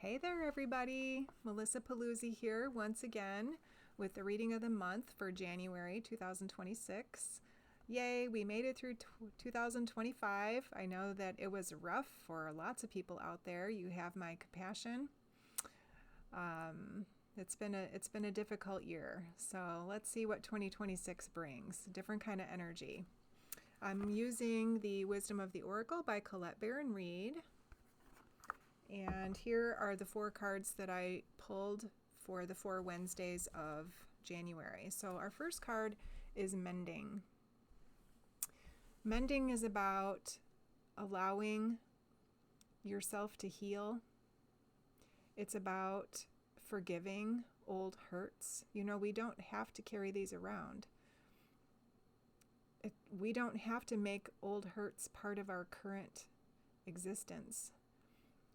Hey there, everybody. Melissa Paluzzi here once again with the reading of the month for January 2026. Yay, we made it through 2025. I know that it was rough for lots of people out there. You have my compassion. It's been a difficult year. So let's see what 2026 brings. Different kind of energy. I'm using the Wisdom of the Oracle by Colette Baron-Reid. And here are the 4 cards that I pulled for the 4 Wednesdays of January. So our first card is Mending. Mending is about allowing yourself to heal. It's about forgiving old hurts. You know, we don't have to carry these around. We don't have to make old hurts part of our current existence.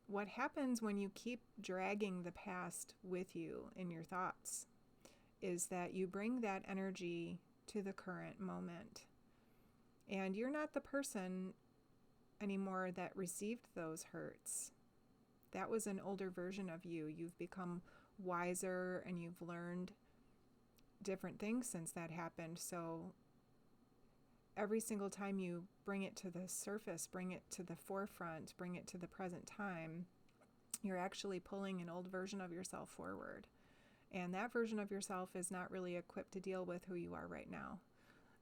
What happens when you keep dragging the past with you in your thoughts is that you bring that energy to the current moment. And you're not the person anymore that received those hurts. That was an older version of you. You've become wiser and you've learned different things since that happened. So every single time you bring it to the surface, bring it to the forefront, bring it to the present time, you're actually pulling an old version of yourself forward. And that version of yourself is not really equipped to deal with who you are right now.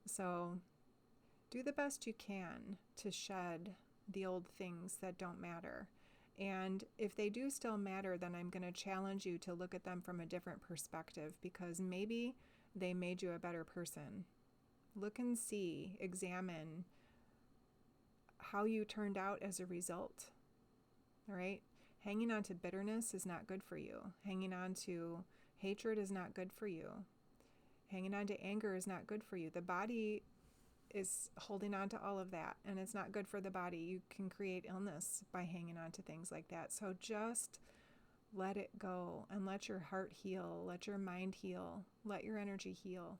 So do the best you can to shed the old things that don't matter. And if they do still matter, then I'm going to challenge you to look at them from a different perspective, because maybe they made you a better person. Look and see, examine how you turned out as a result. All right? Hanging on to bitterness is not good for you. Hanging on to hatred is not good for you. Hanging on to anger is not good for you. The body is holding on to all of that, and it's not good for the body. You can create illness by hanging on to things like that. So just let it go and let your heart heal. Let your mind heal. Let your energy heal.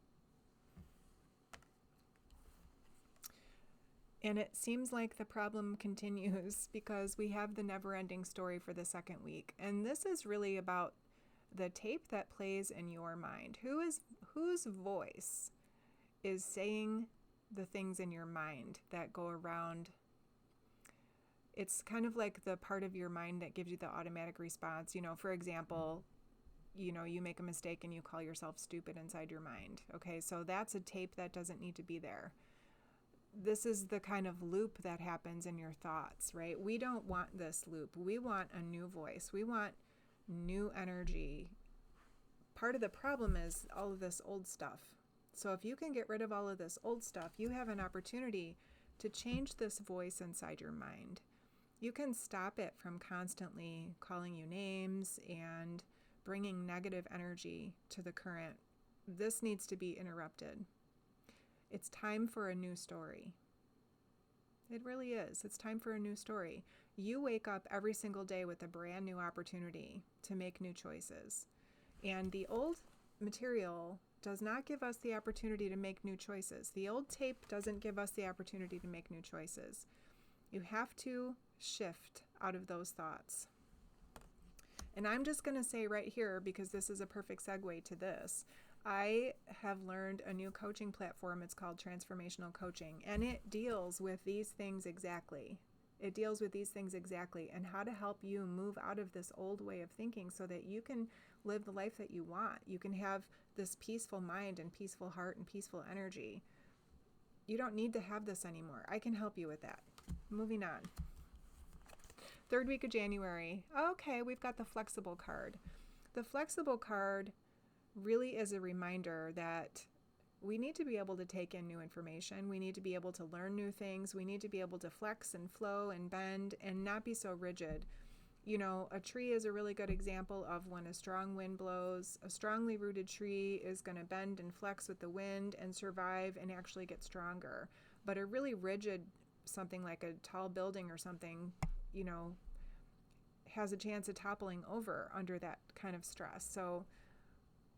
And it seems like the problem continues because we have the never-ending story for the second week. And this is really about the tape that plays in your mind. Whose voice is saying the things in your mind that go around? It's kind of like the part of your mind that gives you the automatic response. You know, for example, you make a mistake and you call yourself stupid inside your mind. Okay, so that's a tape that doesn't need to be there. This is the kind of loop that happens in your thoughts, right? We don't want this loop. We want a new voice. We want new energy. Part of the problem is all of this old stuff. So if you can get rid of all of this old stuff, you have an opportunity to change this voice inside your mind. You can stop it from constantly calling you names and bringing negative energy to the current. This needs to be interrupted. It's time for a new story. It really is. It's time for a new story. You wake up every single day with a brand new opportunity to make new choices. And the old material does not give us the opportunity to make new choices. The old tape doesn't give us the opportunity to make new choices. You have to shift out of those thoughts. And I'm just going to say right here, because this is a perfect segue to this, I have learned a new coaching platform. It's called Transformational Coaching, and it deals with these things exactly. It deals with these things exactly and how to help you move out of this old way of thinking so that you can live the life that you want. You can have this peaceful mind and peaceful heart and peaceful energy. You don't need to have this anymore. I can help you with that. Moving on. 3rd week of January. Okay, we've got the flexible card. The flexible card really is a reminder that we need to be able to take in new information. We need to be able to learn new things. We need to be able to flex and flow and bend and not be so rigid. You know, a tree is a really good example of when a strong wind blows. A strongly rooted tree is going to bend and flex with the wind and survive and actually get stronger. But a really rigid, something like a tall building or something, has a chance of toppling over under that kind of stress. So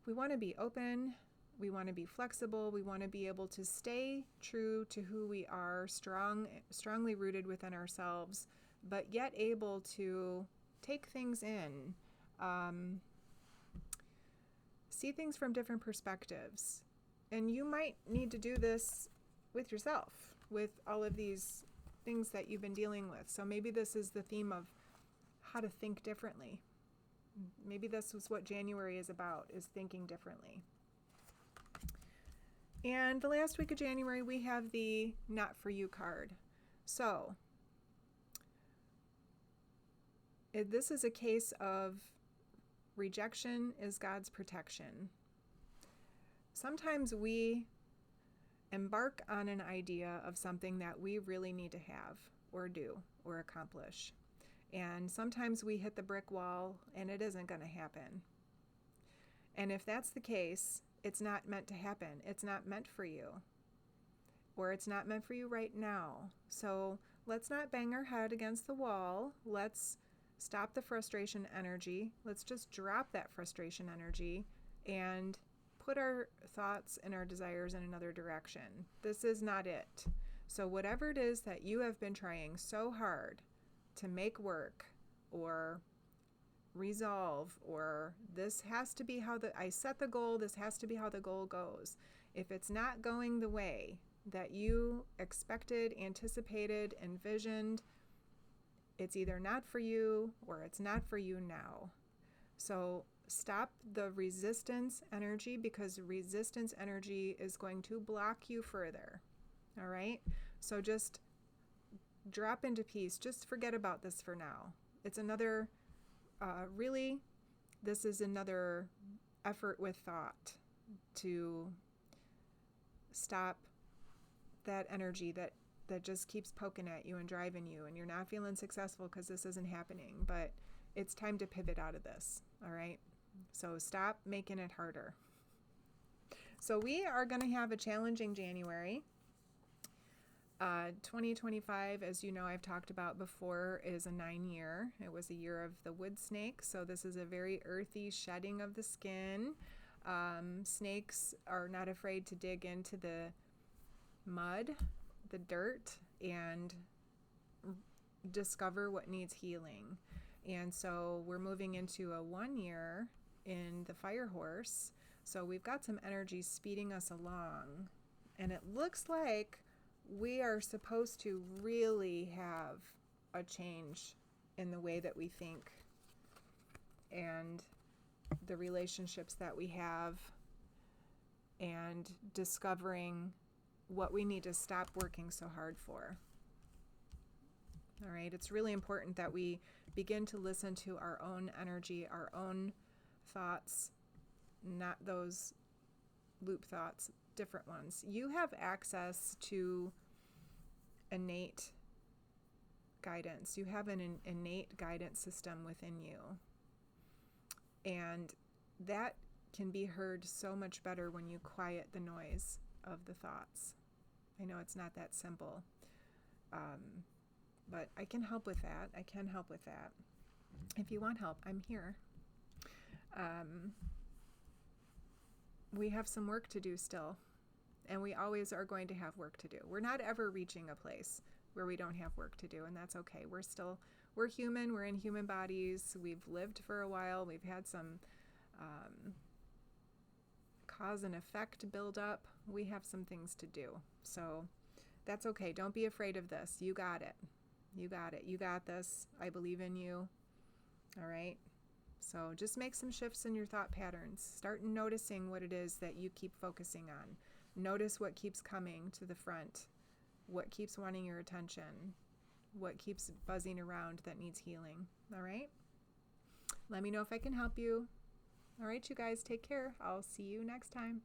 we want to be open, we want to be flexible, we want to be able to stay true to who we are, strongly rooted within ourselves, but yet able to take things in, see things from different perspectives. And you might need to do this with yourself, with all of these things that you've been dealing with. So maybe this is the theme of how to think differently. Maybe this is what January is about, is thinking differently. And the last week of January, we have the Not For You card. So this is a case of rejection is God's protection. Sometimes we embark on an idea of something that we really need to have or do or accomplish. And sometimes we hit the brick wall and it isn't going to happen. And if that's the case, it's not meant to happen. It's not meant for you. Or it's not meant for you right now. So let's not bang our head against the wall. Let's stop the frustration energy. Let's just drop that frustration energy and put our thoughts and our desires in another direction. This is not it. So whatever it is that you have been trying so hard to make work or resolve, or this has to be how I set the goal, this has to be how the goal goes. If it's not going the way that you expected, anticipated, envisioned, it's either not for you or it's not for you now. So stop the resistance energy, because resistance energy is going to block you further. All right? So just drop into peace. Just forget about this for now. It's another, this is another effort with thought to stop that energy that just keeps poking at you and driving you, and you're not feeling successful because this isn't happening. But it's time to pivot out of this. All right? So stop making it harder. So we are going to have a challenging January. 2025, as you know, I've talked about before, is a 9-year. It was a year of the wood snake. So this is a very earthy shedding of the skin. Snakes are not afraid to dig into the mud, the dirt, and discover what needs healing. And so we're moving into a 1 year in the fire horse. So we've got some energy speeding us along. And it looks like we are supposed to really have a change in the way that we think and the relationships that we have, and discovering what we need to stop working so hard for. All right, it's really important that we begin to listen to our own energy, our own thoughts, not those loop thoughts, different ones. You have access to innate guidance. You have an innate guidance system within you. And that can be heard so much better when you quiet the noise of the thoughts. I know it's not that simple, but I can help with that. If you want help, I'm here. We have some work to do still, and we always are going to have work to do. We're not ever reaching a place where we don't have work to do, and that's okay. We're human. We're in human bodies. We've lived for a while. We've had some cause and effect build up. We have some things to do. So that's okay. Don't be afraid of this. You got it. You got it. You got this. I believe in you. All right? So just make some shifts in your thought patterns. Start noticing what it is that you keep focusing on. Notice what keeps coming to the front, what keeps wanting your attention, what keeps buzzing around that needs healing. All right? Let me know if I can help you. All right, you guys, take care. I'll see you next time.